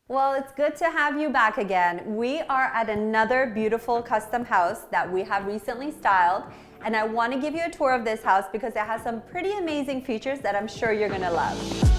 Well, it's good to have you back again. We are at another beautiful custom house that we have recently styled, and I want to give you a tour of this house because it has some pretty amazing features that I'm sure you're going to love.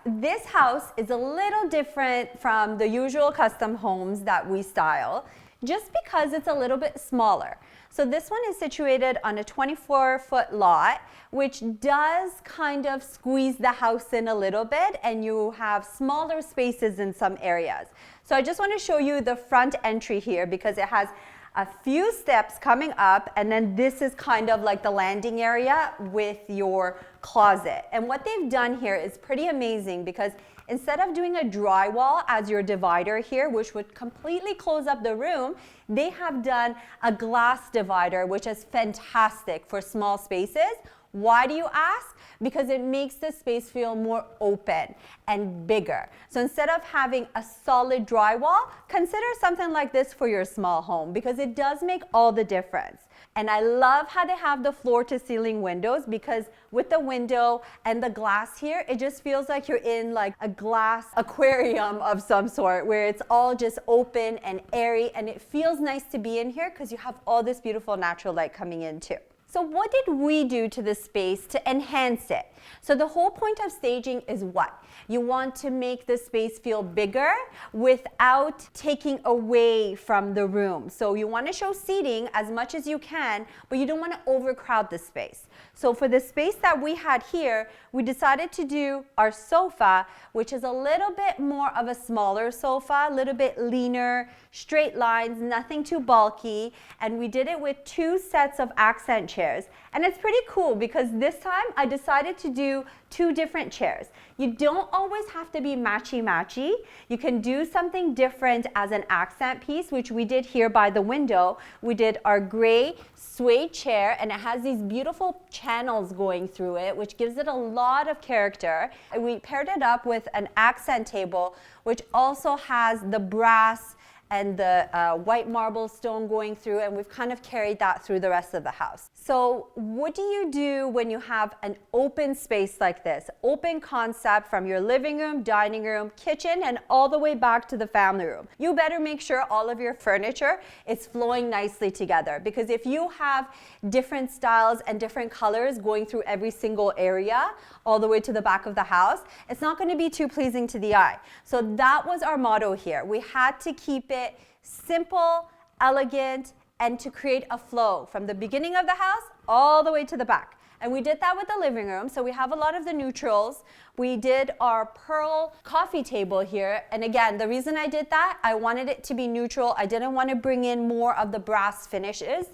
This house is a little different from the usual custom homes that we style, just because it's a little bit smaller. So this one is situated on a 24-foot lot, which does kind of squeeze the house in a little bit, and you have smaller spaces in some areas. So I just want to show you the front entry here because it has a few steps coming up, and then this is kind of like the landing area with your closet. And what they've done here is pretty amazing because instead of doing a drywall as your divider here, which would completely close up the room, they have done a glass divider, which is fantastic for small spaces. Why do you ask? Because it makes the space feel more open and bigger. So instead of having a solid drywall, consider something like this for your small home because it does make all the difference. And I love how they have the floor to ceiling windows because with the window and the glass here, it just feels like you're in like a glass aquarium of some sort where it's all just open and airy, and it feels nice to be in here because you have all this beautiful natural light coming in too. So what did we do to the space to enhance it? So the whole point of staging is what? You want to make the space feel bigger without taking away from the room. So you want to show seating as much as you can, but you don't want to overcrowd the space. So for the space that we had here, we decided to do our sofa, which is a little bit more of a smaller sofa, a little bit leaner, straight lines, nothing too bulky, and we did it with 2 sets of accent chairs. And it's pretty cool because this time I decided to do 2 different chairs. You don't always have to be matchy-matchy. You can do something different as an accent piece, which we did here by the window. We did our gray suede chair, and it has these beautiful channels going through it, which gives it a lot of character. And we paired it up with an accent table, which also has the brass and the white marble stone going through, and we've kind of carried that through the rest of the house. So what do you do when you have an open space like this? Open concept from your living room, dining room, kitchen, and all the way back to the family room. You better make sure all of your furniture is flowing nicely together, because if you have different styles and different colors going through every single area, all the way to the back of the house, it's not going to be too pleasing to the eye. So that was our motto here. We had to keep it simple, elegant, and to create a flow from the beginning of the house all the way to the back. And we did that with the living room. So we have a lot of the neutrals. We did our pearl coffee table here. And again, the reason I did that, I wanted it to be neutral. I didn't want to bring in more of the brass finishes.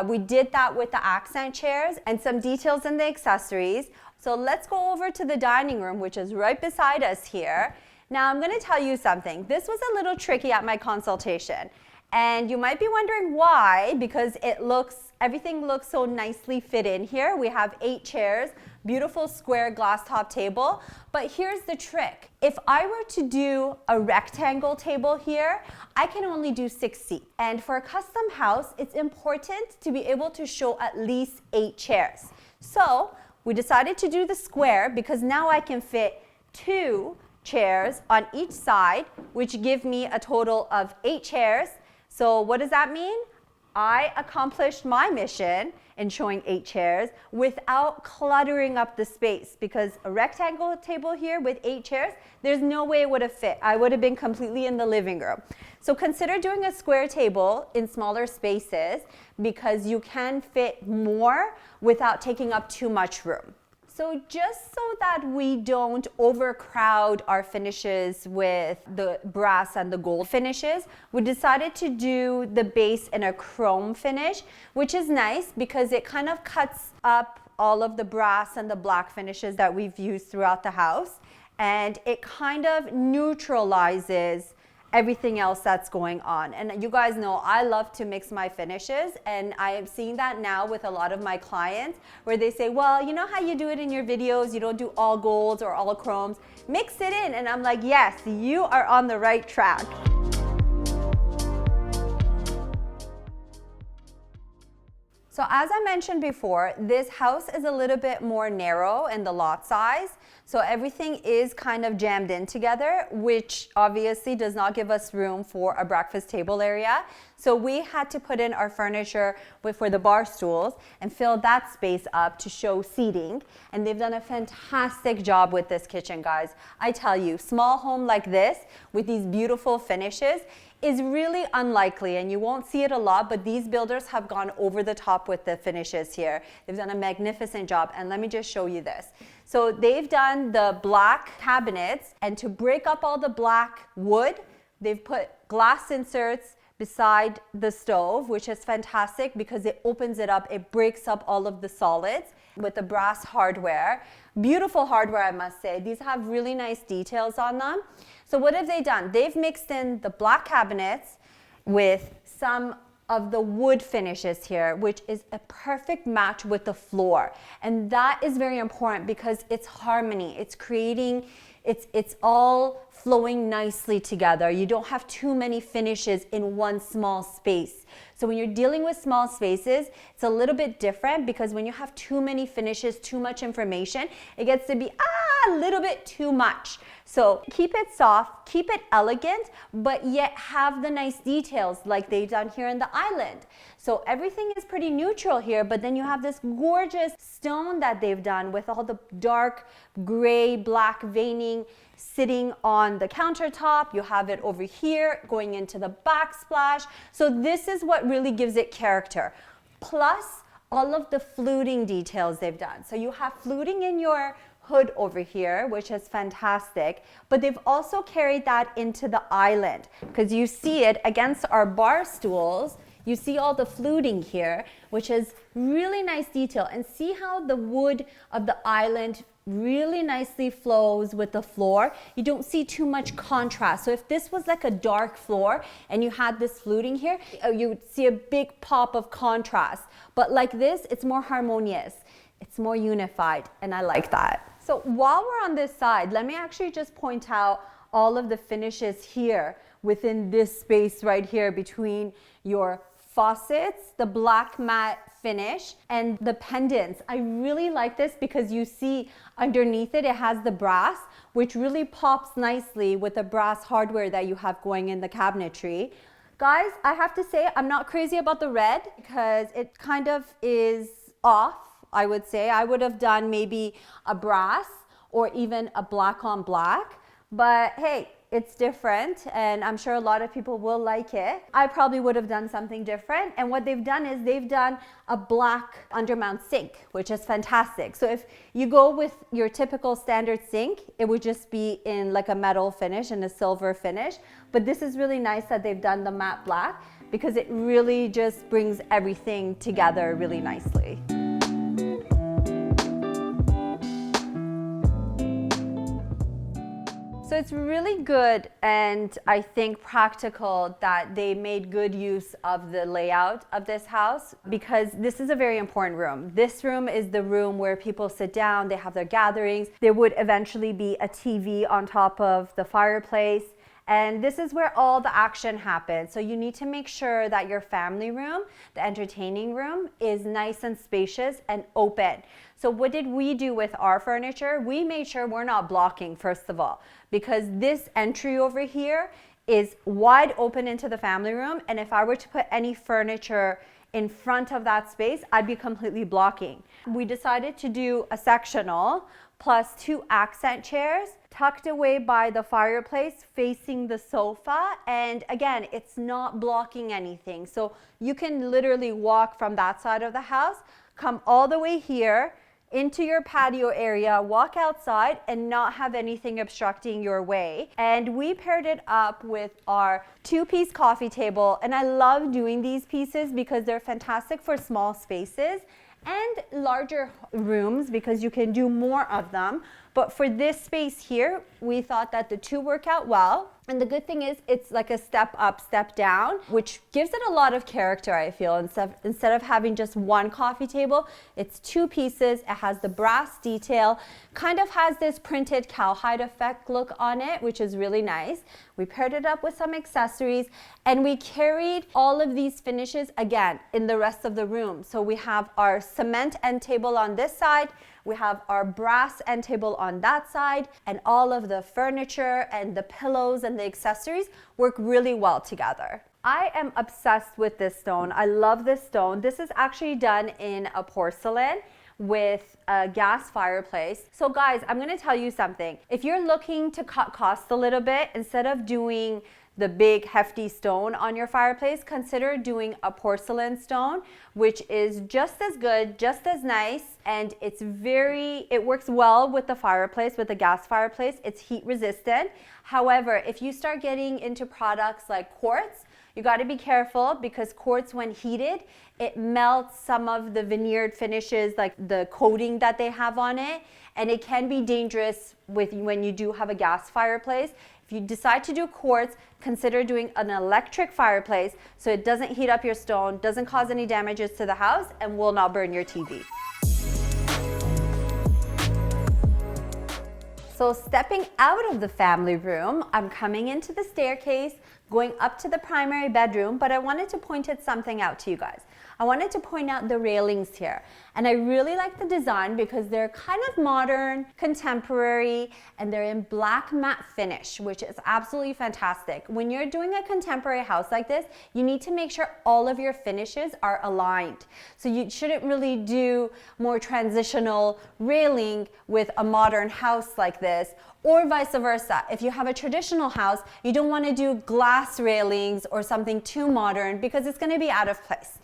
We did that with the accent chairs and some details in the accessories. So let's go over to the dining room, which is right beside us here. Now I'm going to tell you something. This was a little tricky at my consultation. And you might be wondering why, because everything looks so nicely fit in here. We have 8 chairs, beautiful square glass top table. But here's the trick. If I were to do a rectangle table here, I can only do 6 seats. And for a custom house, it's important to be able to show at least 8 chairs. So we decided to do the square because now I can fit 2 chairs on each side, which give me a total of 8 chairs. So what does that mean? I accomplished my mission in showing 8 chairs without cluttering up the space, because a rectangle table here with 8 chairs, there's no way it would have fit. I would have been completely in the living room. So consider doing a square table in smaller spaces because you can fit more without taking up too much room. So just so that we don't overcrowd our finishes with the brass and the gold finishes, we decided to do the base in a chrome finish, which is nice because it kind of cuts up all of the brass and the black finishes that we've used throughout the house, and it kind of neutralizes everything else that's going on. And you guys know I love to mix my finishes, and I am seeing that now with a lot of my clients where they say, well, you know how you do it in your videos, you don't do all golds or all chromes, mix it in. And I'm like, yes, you are on the right track. So as I mentioned before, this house is a little bit more narrow in the lot size. So everything is kind of jammed in together, which obviously does not give us room for a breakfast table area. So we had to put in our furniture for the bar stools and fill that space up to show seating. And they've done a fantastic job with this kitchen, guys. I tell you, small home like this with these beautiful finishes is really unlikely, and you won't see it a lot, but these builders have gone over the top with the finishes here. They've done a magnificent job, and let me just show you this. So they've done the black cabinets, and to break up all the black wood, they've put glass inserts beside the stove, which is fantastic because it opens it up, it breaks up all of the solids with the brass hardware. Beautiful hardware, I must say. These have really nice details on them. So what have they done? They've mixed in the black cabinets with some of the wood finishes here, which is a perfect match with the floor. And that is very important because it's harmony. It's creating, it's all flowing nicely together. You don't have too many finishes in one small space. So when you're dealing with small spaces, it's a little bit different because when you have too many finishes, too much information, it gets to be a little bit too much. So keep it soft, keep it elegant, but yet have the nice details like they've done here in the island. So everything is pretty neutral here, but then you have this gorgeous stone that they've done with all the dark gray, black veining sitting on the countertop. You have it over here going into the backsplash. So this is what really gives it character. Plus all of the fluting details they've done. So you have fluting in your hood over here, which is fantastic, but they've also carried that into the island because you see it against our bar stools. You see all the fluting here, which is really nice detail, and see how the wood of the island really nicely flows with the floor. You don't see too much contrast. So if this was like a dark floor and you had this fluting here, you would see a big pop of contrast. But like this, it's more harmonious. It's more unified, and I like that. So while we're on this side, let me actually just point out all of the finishes here within this space right here between your faucets, the black matte finish, and the pendants. I really like this because you see underneath it, it has the brass, which really pops nicely with the brass hardware that you have going in the cabinetry. Guys, I have to say, I'm not crazy about the red because it kind of is off, I would say. I would have done maybe a brass or even a black on black, but hey, it's different, and I'm sure a lot of people will like it. I probably would have done something different, and what they've done is they've done a black undermount sink, which is fantastic. So if you go with your typical standard sink, it would just be in like a metal finish and a silver finish, but this is really nice that they've done the matte black because it really just brings everything together really nicely. So it's really good and I think practical that they made good use of the layout of this house because this is a very important room. This room is the room where people sit down, they have their gatherings. There would eventually be a TV on top of the fireplace. And this is where all the action happens. So you need to make sure that your family room, the entertaining room, is nice and spacious and open. So what did we do with our furniture? We made sure we're not blocking, first of all, because this entry over here is wide open into the family room. And if I were to put any furniture in front of that space, I'd be completely blocking. We decided to do a sectional plus 2 accent chairs tucked away by the fireplace facing the sofa, and again, it's not blocking anything. So you can literally walk from that side of the house, come all the way here into your patio area, walk outside and not have anything obstructing your way. And we paired it up with our 2-piece coffee table, and I love doing these pieces because they're fantastic for small spaces and larger rooms because you can do more of them. But for this space here, we thought that the two work out well. And the good thing is it's like a step up, step down, which gives it a lot of character, I feel. Instead of having just one coffee table, it's two pieces. It has the brass detail, kind of has this printed cowhide effect look on it, which is really nice. We paired it up with some accessories, and we carried all of these finishes again in the rest of the room. So we have our cement end table on this side, we have our brass end table on that side, and all of the furniture and the pillows and the accessories work really well together. I am obsessed with this stone. I love this stone. This is actually done in a porcelain with a gas fireplace. So guys, I'm gonna tell you something. If you're looking to cut costs a little bit, instead of doing the big hefty stone on your fireplace, consider doing a porcelain stone, which is just as good, just as nice, and it works well with the fireplace, with the gas fireplace. It's heat resistant. However, if you start getting into products like quartz, you got to be careful, because quartz, when heated, it melts some of the veneered finishes, like the coating that they have on it, and it can be dangerous when you do have a gas fireplace. If you decide to do quartz, consider doing an electric fireplace so it doesn't heat up your stone, doesn't cause any damages to the house, and will not burn your TV. So stepping out of the family room, I'm coming into the staircase, going up to the primary bedroom, but I wanted to point something out to you guys. I wanted to point out the railings here. And I really like the design because they're kind of modern, contemporary, and they're in black matte finish, which is absolutely fantastic. When you're doing a contemporary house like this, you need to make sure all of your finishes are aligned. So you shouldn't really do more transitional railing with a modern house like this, or vice versa. If you have a traditional house, you don't want to do glass railings or something too modern because it's going to be out of place.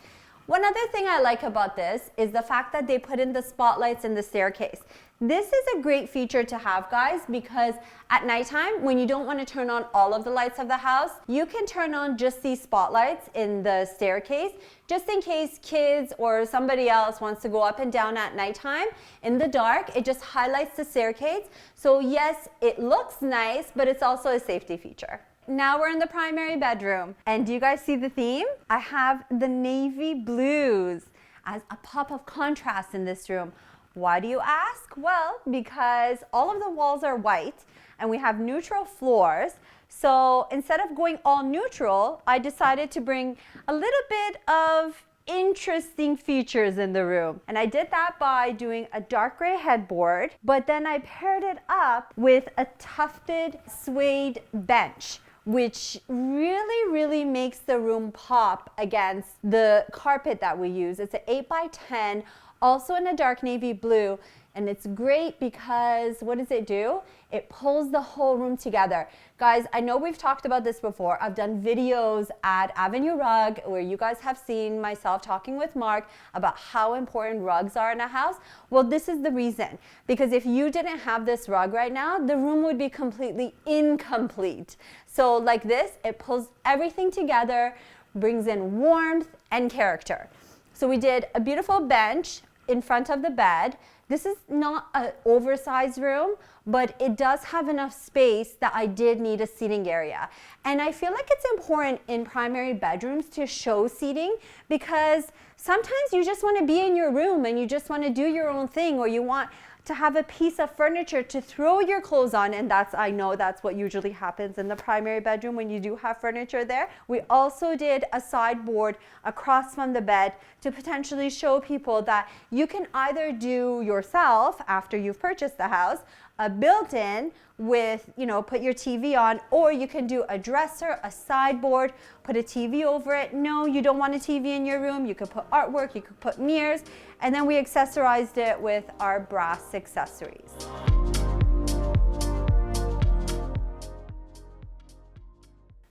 One other thing I like about this is the fact that they put in the spotlights in the staircase. This is a great feature to have, guys, because at nighttime, when you don't want to turn on all of the lights of the house, you can turn on just these spotlights in the staircase, just in case kids or somebody else wants to go up and down at nighttime in the dark. It just highlights the staircase. So yes, it looks nice, but it's also a safety feature. Now we're in the primary bedroom, and do you guys see the theme? I have the navy blues as a pop of contrast in this room. Why do you ask? Well, because all of the walls are white and we have neutral floors. So instead of going all neutral, I decided to bring a little bit of interesting features in the room. And I did that by doing a dark gray headboard, but then I paired it up with a tufted suede bench, which really makes the room pop against the carpet that we use. It's an 8x10, also in a dark navy blue, and it's great because what does it do? It pulls the whole room together. Guys, I know we've talked about this before. I've done videos at Avenue Rug where you guys have seen myself talking with Mark about how important rugs are in a house. Well, this is the reason. Because if you didn't have this rug right now, the room would be completely incomplete. So like this, it pulls everything together, brings in warmth and character. So we did a beautiful bench in front of the bed. This is not an oversized room, but it does have enough space that I did need a seating area. And I feel like it's important in primary bedrooms to show seating, because sometimes you just want to be in your room and you just want to do your own thing, or you want to have a piece of furniture to throw your clothes on, and I know that's what usually happens in the primary bedroom when you do have furniture there. We also did a sideboard across from the bed to potentially show people that you can either do yourself after you've purchased the house, a built-in with, put your TV on, or you can do a dresser, a sideboard, put a TV over it. No, you don't want a TV in your room. You could put artwork, you could put mirrors, and then we accessorized it with our brass accessories.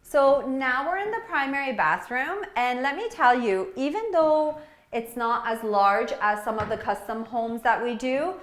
So now we're in the primary bathroom, and let me tell you, even though it's not as large as some of the custom homes that we do,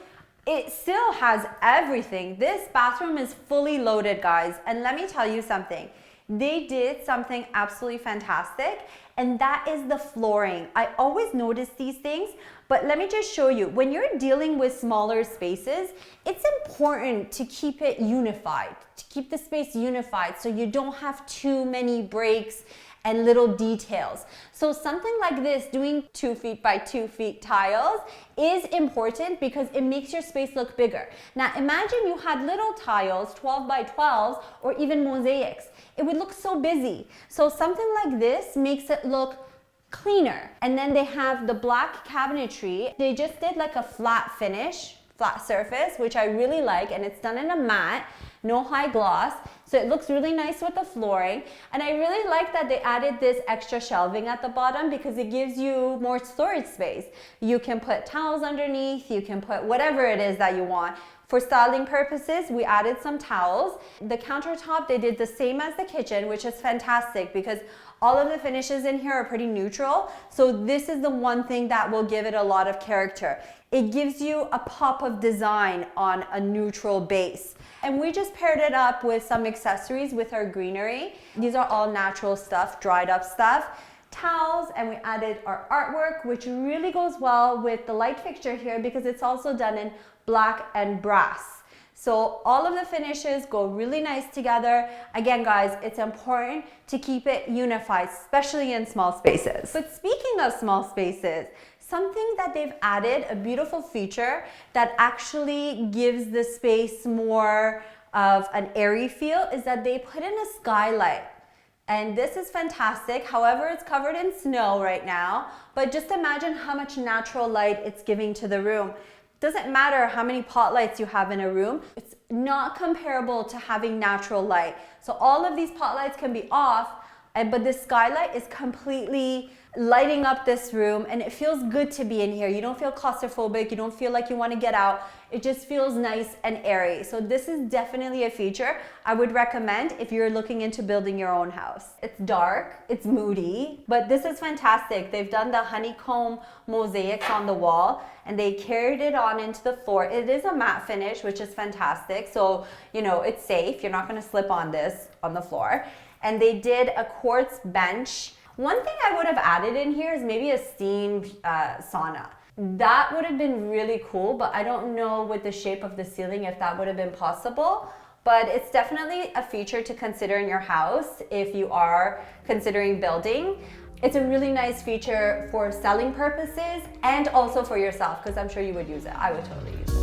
it still has everything. This bathroom is fully loaded, guys. And let me tell you something. they did something absolutely fantastic, and that is the flooring. I always notice these things, but let me just show you. When you're dealing with smaller spaces, it's important to keep it unified, to keep the space unified so you don't have too many breaks and little details. So something like this, doing 2 feet by 2 feet tiles is important because it makes your space look bigger. Now imagine you had little tiles, 12 by 12s, or even mosaics. It would look so busy. So something like this makes it look cleaner. And then they have the black cabinetry. They just did like a flat finish, flat surface, which I really like, and it's done in a matte, no high gloss. So it looks really nice with the flooring. And I really like that they added this extra shelving at the bottom because it gives you more storage space. You can put towels underneath, you can put whatever it is that you want. For styling purposes, we added some towels. The countertop, they did the same as the kitchen, which is fantastic because all of the finishes in here are pretty neutral. So this is the one thing that will give it a lot of character. It gives you a pop of design on a neutral base. And we just paired it up with some accessories with our greenery. These are all natural stuff, dried up stuff. Towels, and we added our artwork, which really goes well with the light fixture here because it's also done in black and brass. So all of the finishes go really nice together. Again, guys, it's important to keep it unified, especially in small spaces. But speaking of small spaces, something that they've added, a beautiful feature that actually gives the space more of an airy feel, is that they put in a skylight. And this is fantastic. However, it's covered in snow right now, but just imagine how much natural light it's giving to the room. Doesn't matter how many pot lights you have in a room, it's not comparable to having natural light. So all of these pot lights can be off, but the skylight is completely lighting up this room, and it feels good to be in here. You don't feel claustrophobic, you don't feel like you want to get out. It just feels nice and airy. So this is definitely a feature I would recommend if you're looking into building your own house. It's dark, it's moody, but this is fantastic. They've done the honeycomb mosaics on the wall and they carried it on into the floor. It is a matte finish, which is fantastic. So, you know, it's safe. You're not going to slip on this on the floor. And they did a quartz bench. One thing I would have added in here is maybe a steamed sauna. That would have been really cool, but I don't know with the shape of the ceiling if that would have been possible. But it's definitely a feature to consider in your house if you are considering building. It's a really nice feature for selling purposes and also for yourself, because I'm sure you would use it. I would totally use it.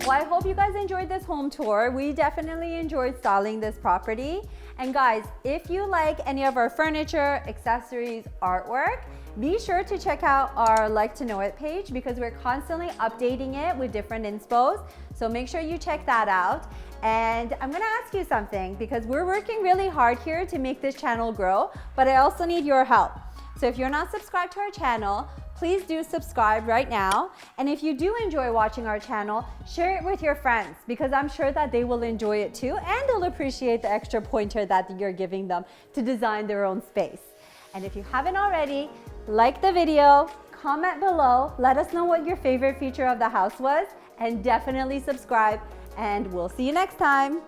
Well, I hope you guys enjoyed this home tour. We definitely enjoyed styling this property. And guys, if you like any of our furniture, accessories, artwork, be sure to check out our Like to Know It page because we're constantly updating it with different inspos. So make sure you check that out. And I'm gonna ask you something because we're working really hard here to make this channel grow, but I also need your help. So if you're not subscribed to our channel, please do subscribe right now. And if you do enjoy watching our channel, share it with your friends because I'm sure that they will enjoy it too and they'll appreciate the extra pointer that you're giving them to design their own space. And if you haven't already, like the video, comment below, let us know what your favorite feature of the house was, and definitely subscribe, and we'll see you next time.